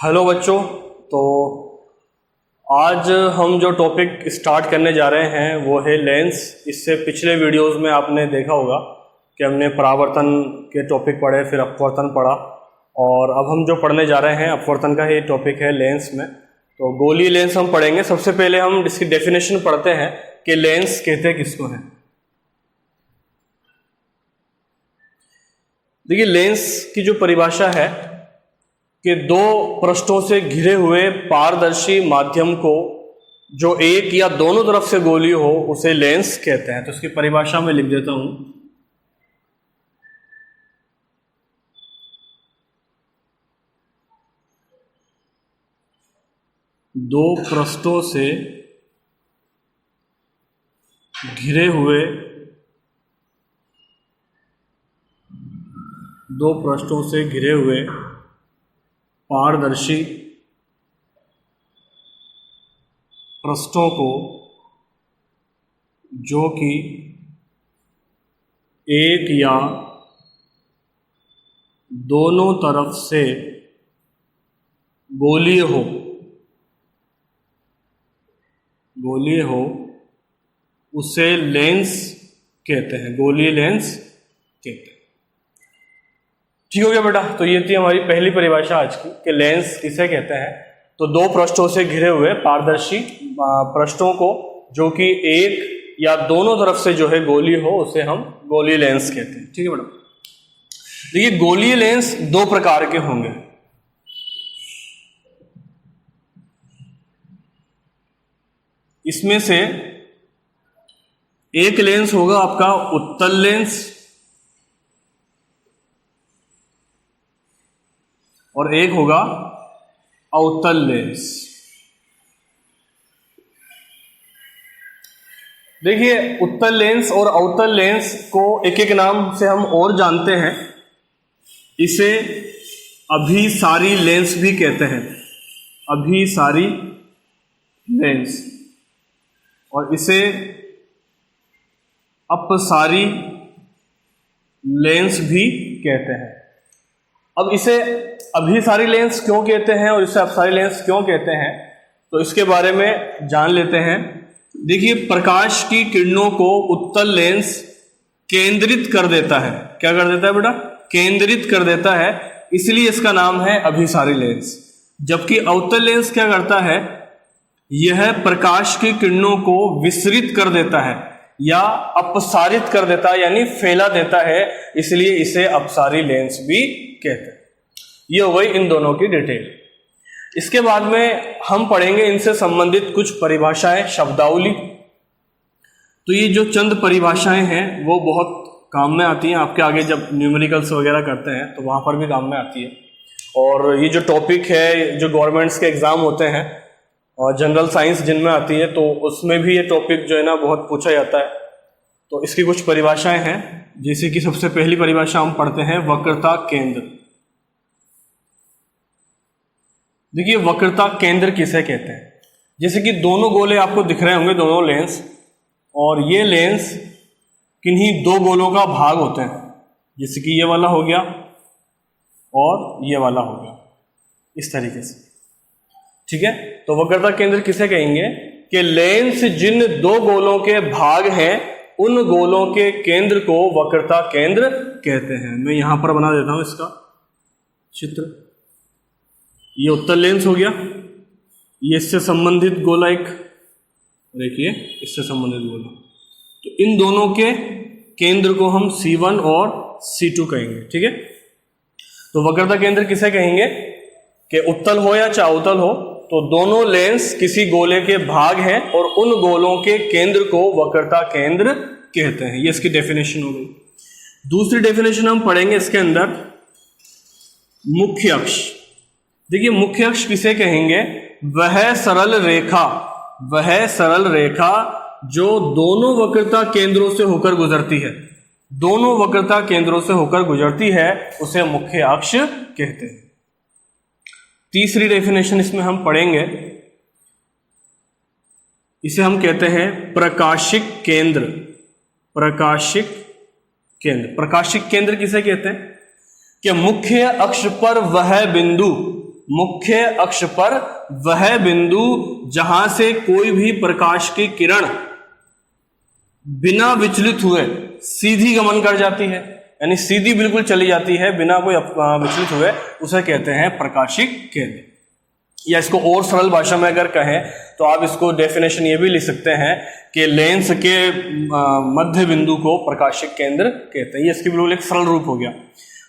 Hello बच्चों। तो आज हम जो टॉपिक स्टार्ट करने जा रहे हैं वो है लेंस। इससे पिछले वीडियोस में आपने देखा होगा कि हमने परावर्तन के टॉपिक पढ़े, फिर अपवर्तन पढ़ा, और अब हम जो पढ़ने जा रहे हैं अपवर्तन का ही टॉपिक है लेंस में। तो गोलीय लेंस हम पढ़ेंगे। सबसे पहले हम इसकी डेफिनेशन पढ़ते हैं कि लेंस कहते किसको हैं। देखिए, लेंस की जो परिभाषा है कि दो पृष्ठों से घिरे हुए पारदर्शी माध्यम को जो एक या दोनों तरफ से गोलीय हो उसे लेंस कहते हैं। तो इसकी परिभाषा में लिख देता हूं। दो पृष्ठों से घिरे हुए पारदर्शी पृष्ठों को जो कि एक या दोनों तरफ से गोलीय हो उसे लेंस कहते हैं, गोलीय लेंस कहते हैं। ठीक हो गया बेटा। तो ये थी हमारी पहली परिभाषा आज की कि लेंस किसे कहते हैं। तो दो पृष्ठों से घिरे हुए पारदर्शी पृष्ठों को जो कि एक या दोनों तरफ से जो है गोलीय हो उसे हम गोलीय लेंस कहते हैं। ठीक है बेटा। देखिए, गोलीय लेंस दो प्रकार के होंगे। इसमें से एक लेंस होगा आपका उत्तल लेंस और एक होगा अवतल लेंस। देखिए, उत्तल लेंस और अवतल लेंस को एक एक नाम से हम और जानते हैं। इसे अभिसारी लेंस भी कहते हैं, अभिसारी लेंस, और इसे अपसारी लेंस भी कहते हैं। अब इसे अभिसारी लेंस क्यों कहते हैं और इसे अपसारी लेंस क्यों कहते हैं, तो इसके बारे में जान लेते हैं। देखिए, प्रकाश की किरणों को उत्तल लेंस केंद्रित कर देता है। क्या कर देता है बेटा? केंद्रित कर देता है, इसलिए इसका नाम है अभिसारी लेंस। जबकि अवतल लेंस क्या करता है? यह प्रकाश की किरणों को विसरित कर देता है या अपसारित कर देता है, यानी फैला देता है, इसलिए इसे अपसारी लेंस भी कहते हैं। ये हो गई इन दोनों की डिटेल। इसके बाद में हम पढ़ेंगे इनसे संबंधित कुछ परिभाषाएं, शब्दावली। तो ये जो चंद परिभाषाएं हैं वो बहुत काम में आती हैं। आपके आगे जब न्यूमेरिकल्स वगैरह करते हैं तो वहां पर भी काम में आती है। और ये जो टॉपिक है, जो गवर्नमेंट्स के एग्जाम होते हैं और जनरल साइंस जिनमें आती है, तो उसमें भी ये टॉपिक जो है ना बहुत पूछा जाता है। तो इसकी कुछ परिभाषाएं हैं, जैसे कि सबसे पहली परिभाषा हम पढ़ते हैं वक्रता केंद्र। देखिए, वक्रता केंद्र किसे कहते हैं? जैसे कि दोनों गोले आपको दिख रहे होंगे, दोनों लेंस, और ये लेंस किन्हीं दो गोलों का भाग होते हैं। जैसे कि ये वाला हो गया और ये वाला हो गया, इस तरीके से। ठीक है। तो वक्रता केंद्र किसे कहेंगे? कि लेंस जिन दो गोलों के भाग हैं उन गोलों के केंद्र को वक्रता केंद्र कहते हैं। मैं यहां पर बना देता हूं इसका चित्र। ये उत्तल लेंस हो गया, ये इससे संबंधित गोला एक, देखिए इससे संबंधित गोला। तो इन दोनों के केंद्र को हम C1 और C2 कहेंगे। ठीक है। तो वक्रता केंद्र किसे कहेंगे? कि उत्तल हो या चाहे अवतल हो, तो दोनों लेंस किसी गोले के भाग हैं और उन गोलों के केंद्र को वक्रता केंद्र कहते हैं। ये इसकी डेफिनेशन हो गई। दूसरी डेफिनेशन हम पढ़ेंगे इसके अंदर, मुख्य अक्ष। देखिए, मुख्य अक्ष किसे कहेंगे? वह सरल रेखा जो दोनों वक्रता केंद्रों से होकर गुजरती है, दोनों वक्रता केंद्रों से होकर गुजरती है, उसे मुख्य अक्ष कहते हैं। तीसरी डेफिनेशन इसमें हम पढ़ेंगे, इसे हम कहते हैं प्रकाशिक केंद्र। प्रकाशिक केंद्र किसे कहते हैं? कि मुख्य अक्ष पर वह बिंदु मुख्य अक्ष पर वह बिंदु जहां से कोई भी प्रकाश की किरण बिना विचलित हुए सीधी गमन कर जाती है, यानी सीधी बिल्कुल चली जाती है बिना कोई विचलित हुए, उसे कहते हैं प्रकाशिक केंद्र। या इसको और सरल भाषा में अगर कहें तो आप इसको डेफिनेशन ये भी लिख सकते हैं कि लेंस के मध्य बिंदु को प्रकाशिक केंद्र कहते हैं। ये इसकी बिल्कुल एक सरल रूप हो गया।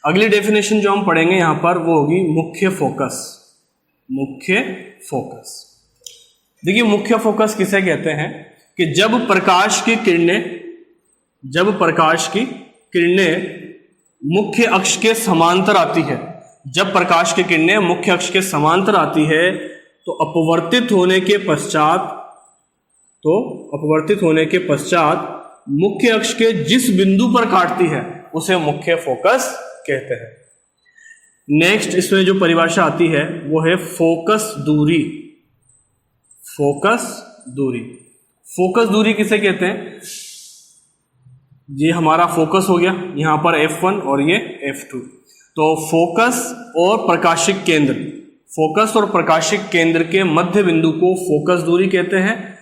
अगली डेफिनेशन जो हम पढ़ेंगे यहां पर वो होगी मुख्य फोकस। मुख्य फोकस, देखिए मुख्य फोकस किसे कहते हैं कि जब प्रकाश की किरणें मुख्य अक्ष के समांतर आती है, जब प्रकाश की किरणें मुख्य अक्ष के समांतर आती है तो अपवर्तित होने के पश्चात मुख्य अक्ष के जिस बिंदु पर काटती है उसे मुख्य फोकस कहते हैं। नेक्स्ट इसमें जो परिभाषा आती है वो है फोकस दूरी। फोकस दूरी किसे कहते हैं? ये हमारा फोकस हो गया, यहां पर F1 और ये F2। तो फोकस और प्रकाशिक केंद्र के मध्य बिंदु को फोकस दूरी कहते हैं,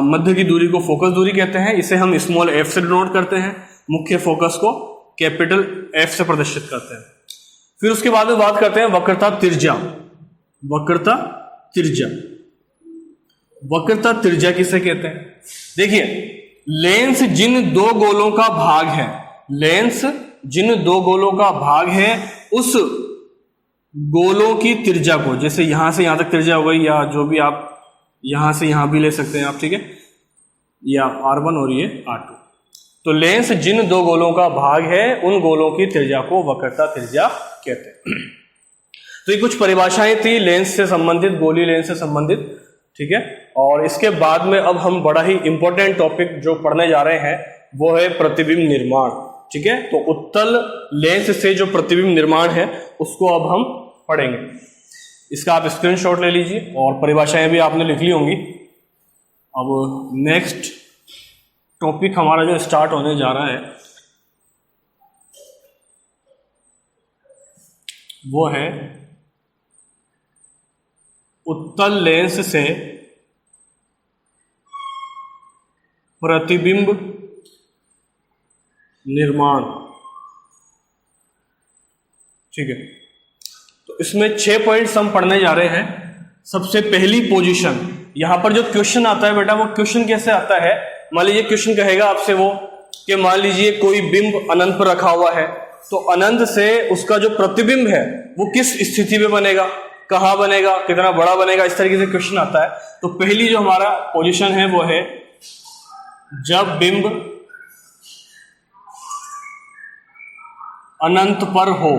मध्य की दूरी को फोकस दूरी कहते हैं। इसे हम स्मॉल f से डिनोट करते हैं, मुख्य फोकस को कैपिटल F से प्रदर्शित करते हैं। फिर उसके बाद में बात करते हैं वक्रता त्रिज्या किसे कहते हैं? देखिए लेंस जिन दो गोलों का भाग है उस गोलों की त्रिज्या को, जैसे यहां से यहां तक त्रिज्या हो गई, या जो भी आप यहां से यहां भी ले सकते हैं आप, ठीक है, या R1 और ये R2। तो लेंस जिन दो गोलों का भाग है उन गोलों की त्रिज्या को वक्रता त्रिज्या कहते हैं। तो ये कुछ परिभाषाएं थी लेंस से संबंधित, गोलीय लेंस से संबंधित, ठीक है। और इसके बाद में अब हम बड़ा ही इंपॉर्टेंट टॉपिक जो पढ़ने जा रहे हैं वो है प्रतिबिंब निर्माण, ठीक है। तो उत्तल लेंस से जो प्रतिबिंब निर्माण है उसको अब हम पढ़ेंगे। इसका आप स्क्रीनशॉट ले लीजिए और परिभाषाएं भी आपने लिख ली होंगी। अब नेक्स्ट टॉपिक हमारा जो स्टार्ट होने जा रहा है वो है उत्तल लेंस से प्रतिबिंब निर्माण, ठीक है। तो इसमें 6 पॉइंट्स हम पढ़ने जा रहे हैं। सबसे पहली पोजीशन, यहां पर जो क्वेश्चन आता है बेटा वो क्वेश्चन कैसे आता है? मान लीजिए क्वेश्चन कहेगा आपसे वो कि मान लीजिए कोई बिंब अनंत पर रखा हुआ है, तो अनंत से उसका जो प्रतिबिंब है वो किस स्थिति में बनेगा, कहां बनेगा, कितना बड़ा बनेगा, इस तरीके से क्वेश्चन आता है। तो पहली जो हमारा पोजीशन है वो है जब बिंब अनंत पर हो,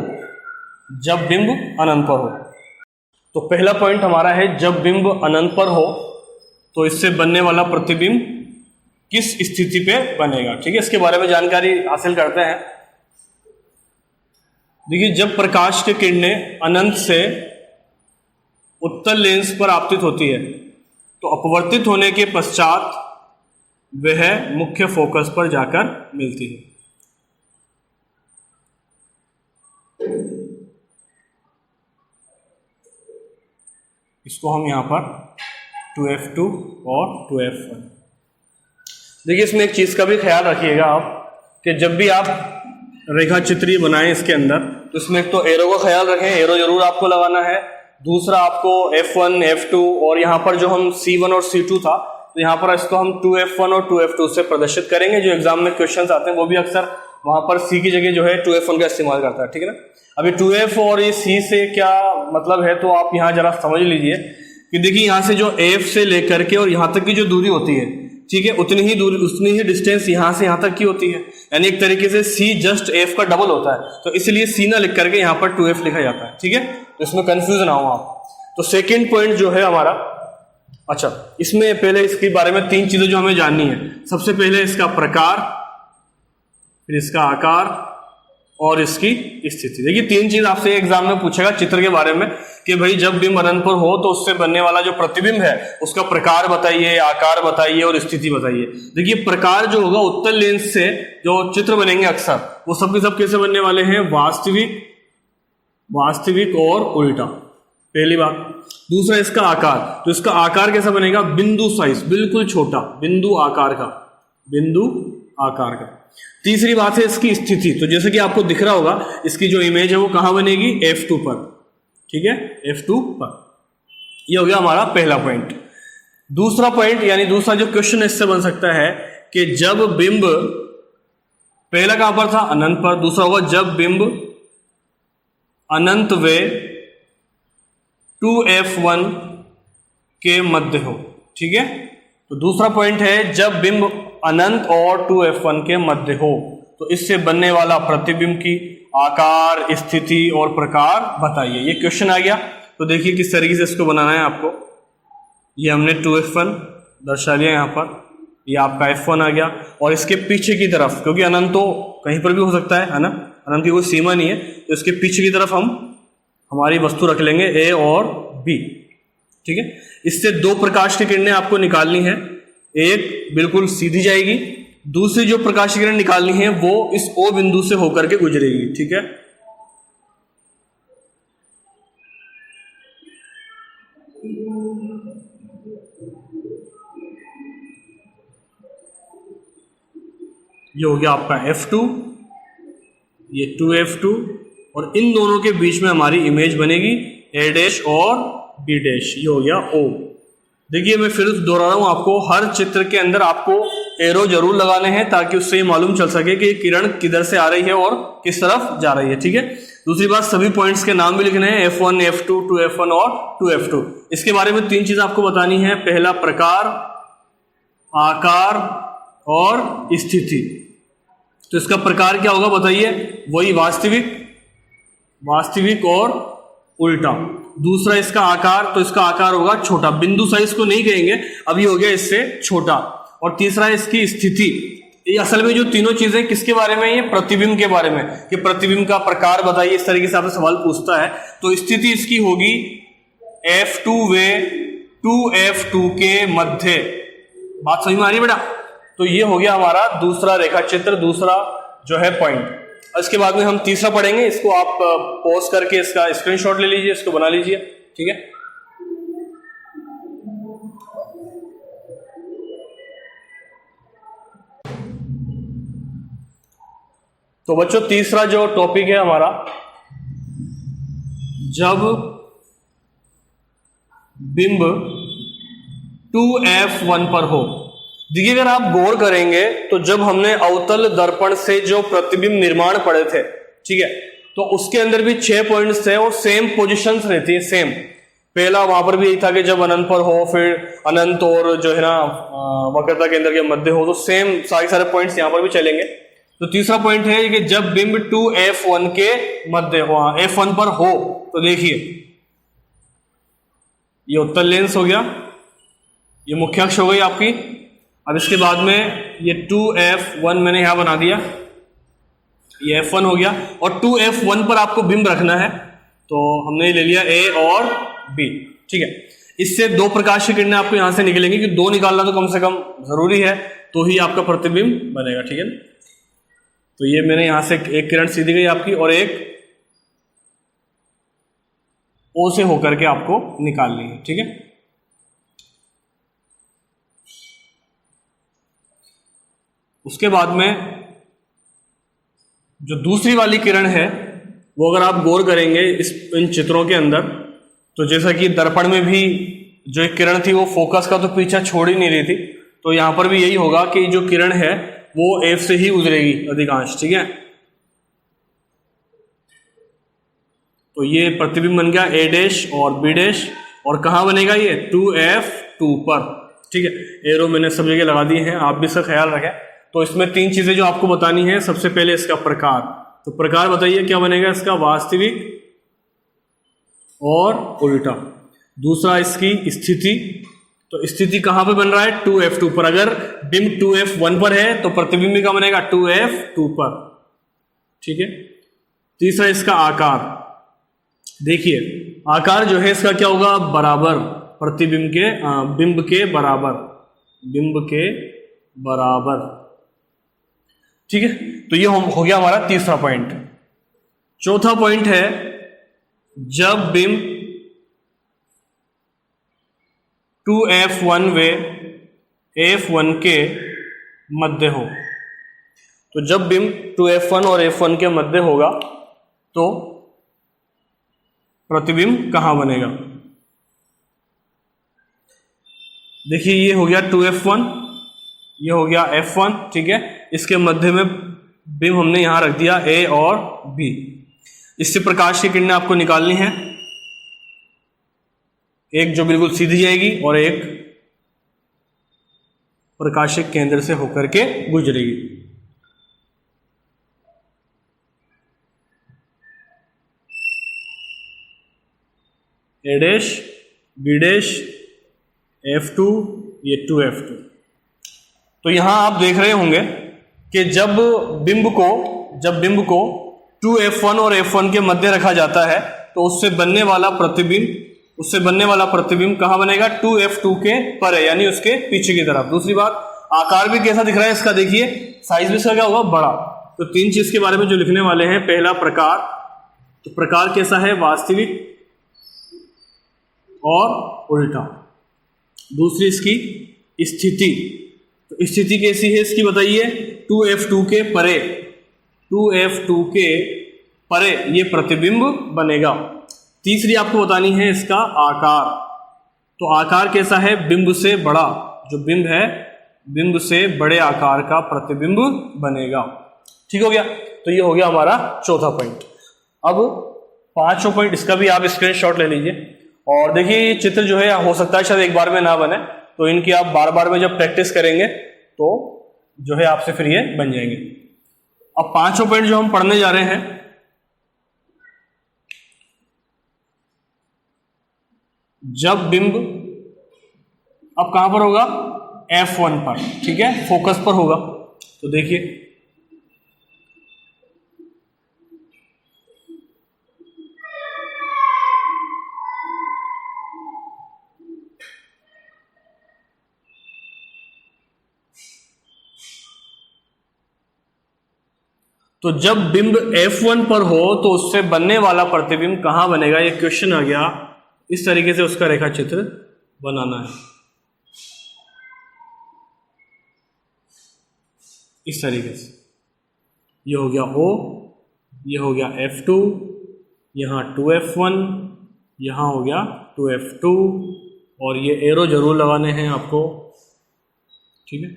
जब बिंब अनंत पर हो। तो पहला पॉइंट हमारा है जब बिंब अनंत पर हो तो इससे बनने वाला प्रतिबिंब किस स्थिति पे बनेगा, ठीक है। इसके बारे में जानकारी हासिल करते हैं। देखिए जब प्रकाश की किरणें अनंत से उत्तल लेंस पर आपतित होती है तो अपवर्तित होने के पश्चात वह मुख्य फोकस पर जाकर मिलती है। इसको हम यहां पर 2f2 और 2f1। देखिए इसमें एक चीज का भी ख्याल रखिएगा आप कि जब भी आप रेखा चित्र बनाएं इसके अंदर तो इसमें एक तो एरो का ख्याल रखें, एरो जरूर आपको लगाना है। दूसरा आपको F1, F2 और यहाँ पर जो हम C1 और C2 था तो यहाँ पर इसको हम 2F1 और 2F2 से प्रदर्शित करेंगे। जो एग्जाम में क्वेश्चंस आते हैं वो भी अक्सर वहां पर C की जगह जो है 2F1 का इस्तेमाल करता है, ठीक है ना। अभी 2F और ये C से क्या मतलब है तो आप यहाँ जरा समझ लीजिए कि देखिए यहाँ से जो F से लेकर के और यहाँ तक की जो दूरी होती है, ठीक है, उतनी ही डिस्टेंस यहाँ से यहाँ तक की होती है, यानी एक तरीके से C जस्ट F का डबल होता है। तो इसलिए C ना लिख करके यहाँ पर 2F लिखा जाता है, ठीक है। तो इसमें कंफ्यूज ना हो आप। तो सेकेंड पॉइंट जो है हमारा, अच्छा इसमें पहले इसके बारे में 3 चीजें जो हमें जाननी है। सबसे पहले इसका प्रकार, फिर इसका आकार और इसकी स्थिति। देखिए 3 चीज आपसे एग्जाम में पूछेगा चित्र के बारे में कि भाई जब बिंब अनंत पर हो तो उससे बनने वाला जो प्रतिबिंब है उसका प्रकार बताइए, आकार बताइए और स्थिति बताइए। देखिए प्रकार जो होगा उत्तल लेंस से जो चित्र बनेंगे अक्सर वो सब के सब कैसे बनने वाले हैं, वास्तविक और उल्टा। पहली बात। दूसरा इसका आकार, तो इसका आकार कैसा बनेगा, बिंदु साइज, बिल्कुल छोटा, बिंदु आकार का, बिंदु आकार का। तीसरी बात है इसकी स्थिति, तो जैसे कि आपको दिख रहा होगा इसकी जो इमेज है वो कहां बनेगी, F2 पर, ठीक है, F2 पर। ये हो गया हमारा पहला पॉइंट। दूसरा पॉइंट यानी दूसरा जो क्वेश्चन इससे बन सकता है कि जब बिंब, पहला कहां पर था, अनंत पर, दूसरा होगा जब बिंब अनंत व 2F1 के मध्य हो, ठीक है। तो दूसरा पॉइंट है जब बिंब अनंत और 2F1 के मध्य हो, तो इससे बनने वाला प्रतिबिंब की आकार, स्थिति और प्रकार बताइए। ये क्वेश्चन आ गया। तो देखिए किस तरीके से इसको बनाना है आपको। ये हमने 2F1 दर्शा लिया यहाँ पर, ये आपका F1 आ गया, और इसके पीछे की तरफ, क्योंकि अनंत तो कहीं पर भी हो सकता है ना, अनंत की कोई सीमा नहीं है, तो इसके पीछे की तरफ हम हमारी वस्तु रख लेंगे A और B, ठीक है। इससे दो प्रकाश की किरणें आपको निकालनी है, एक बिल्कुल सीधी जाएगी, दूसरी जो प्रकाश की किरण निकालनी है वो इस O बिंदु से होकर के गुजरेगी, ठीक है। ये हो गया आपका F2, ये 2F2, और इन दोनों के बीच में हमारी इमेज बनेगी A' और B', ये हो गया O। देखिए मैं फिर दोहरा रहा हूं आपको, हर चित्र के अंदर आपको एरो जरूर लगाने हैं ताकि उससे ये मालूम चल सके कि किरण किधर से आ रही है और किस तरफ जा रही है, ठीक है। दूसरी बात, सभी पॉइंट्स के नाम भी लिखने हैं, F1, F2, 2F1 और 2F2। इसके बारे में तीन चीज आपको बतानी है, पहला प्रकार, आकार और स्थिति। तो इसका प्रकार क्या होगा बताइए, वही वास्तविक, वास्तविक और उल्टा। दूसरा इसका आकार, तो इसका आकार होगा छोटा, बिंदु साइज को नहीं कहेंगे, अभी हो गया इससे छोटा। और तीसरा इसकी स्थिति, ये असल में जो तीनों चीजें किसके बारे में, ये प्रतिबिंब के बारे में, कि प्रतिबिंब का प्रकार बताइए, इस तरीके से आपसे सवाल पूछता है। तो स्थिति इसकी होगी F2 व 2F2 के मध्य। बात समझ में आ रही है बेटा। तो ये हो गया हमारा दूसरा रेखा चित्र, दूसरा जो है पॉइंट। इसके बाद में हम तीसरा पढ़ेंगे, इसको आप पॉज करके इसका स्क्रीनशॉट ले लीजिए, इसको बना लीजिए, ठीक है। तो बच्चों तीसरा जो टॉपिक है हमारा, जब बिंब 2F1 पर हो। देखिए अगर आप गौर करेंगे तो जब हमने अवतल दर्पण से जो प्रतिबिंब निर्माण पढ़े थे, ठीक है, तो उसके अंदर भी 6 पॉइंट्स थे और सेम पोजीशंस रहती है, सेम। पहला वहां पर भी यही था कि जब अनंत पर हो, फिर अनंत और जो है ना वक्रता केंद्र के मध्य हो, तो सेम सारे पॉइंट्स यहां पर भी चलेंगे। तो तीसरा पॉइंट है कि जब बिंब 2F1 के मध्य हो, F1 पर हो, तो देखिए ये उत्तल लेंस हो गया, ये मुख्य अक्ष हो गई आपकी। अब इसके बाद में ये 2F1 मैंने यहां बना दिया, ये F1 हो गया, और 2F1 पर आपको बिंब रखना है, तो हमने ले लिया A और B, ठीक है। इससे दो प्रकाश की किरणें आपको यहां से निकलेंगी, कि दो निकालना तो कम से कम जरूरी है, तो ही आपका प्रतिबिंब बनेगा, ठीक है ना। तो ये मैंने यहां से एक किरण सीधी गई आपकी, और एक O से होकर के आपको निकालनी है, ठीक है। उसके बाद में जो दूसरी वाली किरण है वो अगर आप गौर करेंगे इन चित्रों के अंदर, तो जैसा कि दर्पण में भी जो एक किरण थी वो फोकस का तो पीछा छोड़ ही नहीं रही थी, तो यहां पर भी यही होगा कि जो किरण है वो F से ही गुजरेगी अधिकांश, ठीक है। तो ये प्रतिबिंब बन गया A' और B', और कहां बनेगा ये 2F2 पर, ठीक है। एरो मैंने सब जगह लगा दिए हैं, आप भी इसका ख्याल रखें। तो इसमें तीन चीजें जो आपको बतानी है, सबसे पहले इसका प्रकार, तो प्रकार बताइए क्या बनेगा इसका, वास्तविक और उल्टा। दूसरा इसकी स्थिति, तो स्थिति कहां पे बन रहा है 2F2 पर, अगर बिंब 2F1 पर है तो प्रतिबिंब भी क्या बनेगा 2F2 पर, ठीक है। तीसरा इसका आकार, देखिए आकार जो है इसका क्या होगा, बराबर, प्रतिबिंब के बिंब के बराबर, बिंब के बराबर, ठीक है। तो ये हो गया हमारा तीसरा पॉइंट। चौथा पॉइंट है जब बिंब 2f1 वे f1 के मध्य हो। तो जब बिंब 2f1 और f1 के मध्य होगा तो प्रतिबिंब कहाँ बनेगा? देखिए ये हो गया 2f1, ये हो गया f1, ठीक है। इसके मध्य में बिंब हमने यहां रख दिया a और b। इससे प्रकाश की किरणें आपको निकालनी है, एक जो बिल्कुल सीधी जाएगी और एक प्रकाशिक केंद्र से होकर के गुजरेगी। a dash b dash f2, ये 2f2। तो यहां आप देख रहे होंगे कि जब बिंब को 2f1 और f1 के मध्य रखा जाता है तो उससे बनने वाला प्रतिबिंब कहां बनेगा? 2f2 के परे, यानी उसके पीछे की तरफ। दूसरी बात, आकार भी कैसा दिख रहा है इसका, देखिए साइज भी इसका क्या होगा? बड़ा। तो तीन चीज के बारे में जो लिखने वाले हैं, पहला प्रकार, तो प्रकार कैसा है? वास्तविक और उल्टा। दूसरी इसकी स्थिति, तो स्थिति कैसी है इसकी बताइए? 2f2 के परे, 2f2 के परे ये प्रतिबिंब बनेगा। तीसरी आपको बतानी है इसका आकार, तो आकार कैसा है? बिंब से बड़ा, जो बिंब है बिंब से बड़े आकार का प्रतिबिंब बनेगा। ठीक हो गया? तो ये हो गया हमारा चौथा पॉइंट। अब पांचवा पॉइंट, इसका भी आप स्क्रीनशॉट ले लीजिए। और देखिए ये चित्र जो है हो सकता है शायद एक बार में ना बने, तो इनकी आप बार बार में जब प्रैक्टिस करेंगे तो जो है आपसे फिर ये बन जाएंगे। अब पांचवा पॉइंट जो हम पढ़ने जा रहे हैं, जब बिंब अब कहां पर होगा? f1 पर, ठीक है, फोकस पर होगा। तो देखिए तो जब बिंब f1 पर हो तो उससे बनने वाला प्रतिबिंब कहां बनेगा? ये क्वेश्चन आ गया। इस तरीके से उसका रेखा चित्र बनाना है, इस तरीके से। ये हो गया O, ये हो गया f2, यहां 2f1, यहां हो गया 2f2, और ये एरो जरूर लगाने हैं आपको, ठीक है।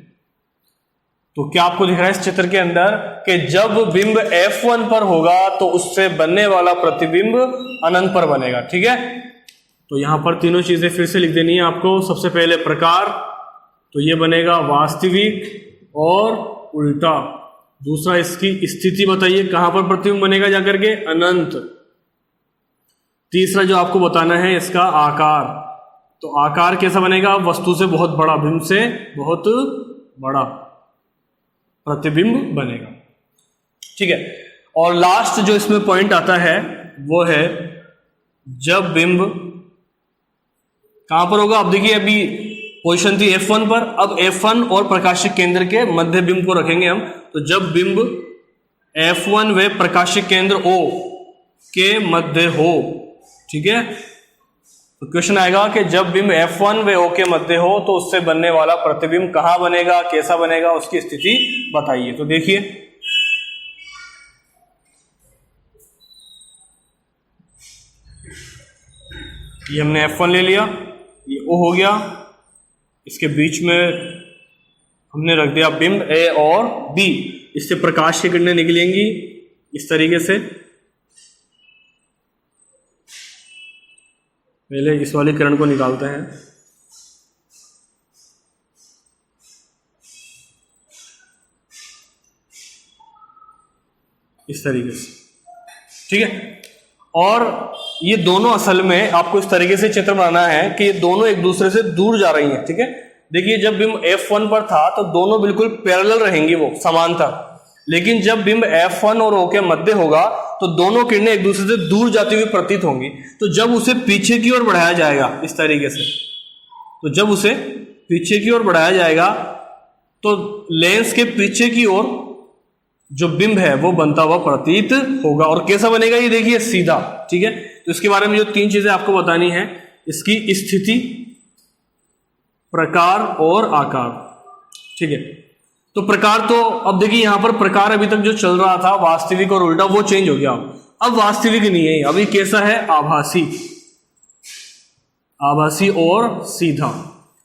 तो क्या आपको दिख रहा है इस चित्र के अंदर कि जब बिंब f1 पर होगा तो उससे बनने वाला प्रतिबिंब अनंत पर बनेगा, ठीक है। तो यहां पर तीनों चीजें फिर से लिख देनी है आपको। सबसे पहले प्रकार, तो ये बनेगा वास्तविक और उल्टा। दूसरा इसकी स्थिति बताइए, कहां पर प्रतिबिंब बनेगा जाकर के? अनंत। तीसरा जो आपको बताना है इसका आकार, तो आकार कैसा बनेगा? वस्तु से बहुत बड़ा, बिंब से बहुत बड़ा प्रतिबिंब बनेगा, ठीक है। और लास्ट जो इसमें पॉइंट आता है वो है जब बिंब कहां पर होगा? अब देखिए अभी पोजीशन थी f1 पर, अब f1 और प्रकाशिक केंद्र के मध्य बिंब को रखेंगे हम। तो जब बिंब f1 व प्रकाशिक केंद्र O के मध्य हो, ठीक है, तो क्वेश्चन आएगा कि जब बिंब f1 व O के मध्य हो तो उससे बनने वाला प्रतिबिंब कहां बनेगा, कैसा बनेगा, उसकी स्थिति बताइए। तो देखिए ये हमने f1 ले लिया, ये O हो गया, इसके बीच में हमने रख दिया बिंब A और B। इससे प्रकाश की किरणें निकलेंगी इस तरीके से। पहले इस वाली किरण को निकालते हैं, इस तरीके से, ठीक है। और ये दोनों असल में आपको इस तरीके से चित्र बनाना है कि ये दोनों एक दूसरे से दूर जा रही हैं, ठीक है। देखिए जब बिंब f1 पर था तो दोनों बिल्कुल पैरेलल रहेंगी, वो समांतर। लेकिन जब बिंब f1 और O के मध्य होगा तो दोनों किरणें एक दूसरे से दूर जाती हुई प्रतीत होंगी। तो जब उसे पीछे की ओर बढ़ाया जाएगा इस तरीके से, तो जब उसे पीछे की ओर बढ़ाया जाएगा तो लेंस के पीछे की ओर जो बिंब है वो बनता हुआ प्रतीत होगा। और कैसा बनेगा ये देखिए, सीधा, ठीक है। तो इसके बारे में जो तीन चीजें आपको बतानी है, इसकी स्थिति, प्रकार और आकार। ठीक है, तो प्रकार तो अब देखिए यहां पर प्रकार अभी तक जो चल रहा था वास्तविक और उल्टा वो चेंज हो गया। अब वास्तविक नहीं है, अभी कैसा है, आभासी, आभासी और सीधा।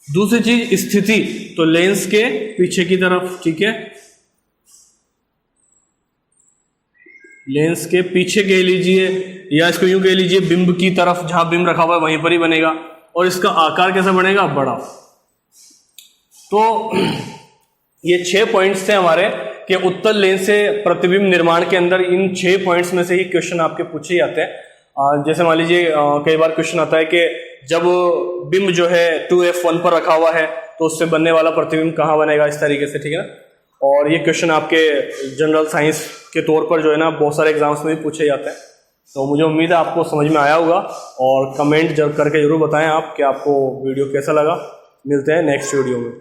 दूसरी चीज स्थिति, तो लेंस के पीछे की तरफ। ठीक है, लेंस के पीछे कह लीजिए या इसको यूं कह लीजिए बिंब की तरफ, जहां बिंब रखा हुआ है वहीं पर ही बनेगा। और इसका आकार कैसा बनेगा, बड़ा। तो ये 6 पॉइंट्स थे हमारे कि उत्तल लेंस से प्रतिबिंब निर्माण के अंदर इन 6 पॉइंट्स में से ही क्वेश्चन आपके पूछे जाते हैं। जैसे मान लीजिए कई बार क्वेश्चन आता है कि जब बिंब जो है 2f1 पर रखा हुआ है तो उससे बनने वाला प्रतिबिंब कहाँ बनेगा, इस तरीके से। ठीक है ना, और ये क्वेश्चन आपके जनरल साइंस के तौर पर जो है ना बहुत सारे एग्जाम्स में भी पूछे जाते हैं। तो मुझे उम्मीद है आपको समझ में आया होगा, और कमेंट करके जरूर बताएं आप कि आपको वीडियो कैसा लगा। मिलते हैं नेक्स्ट वीडियो में।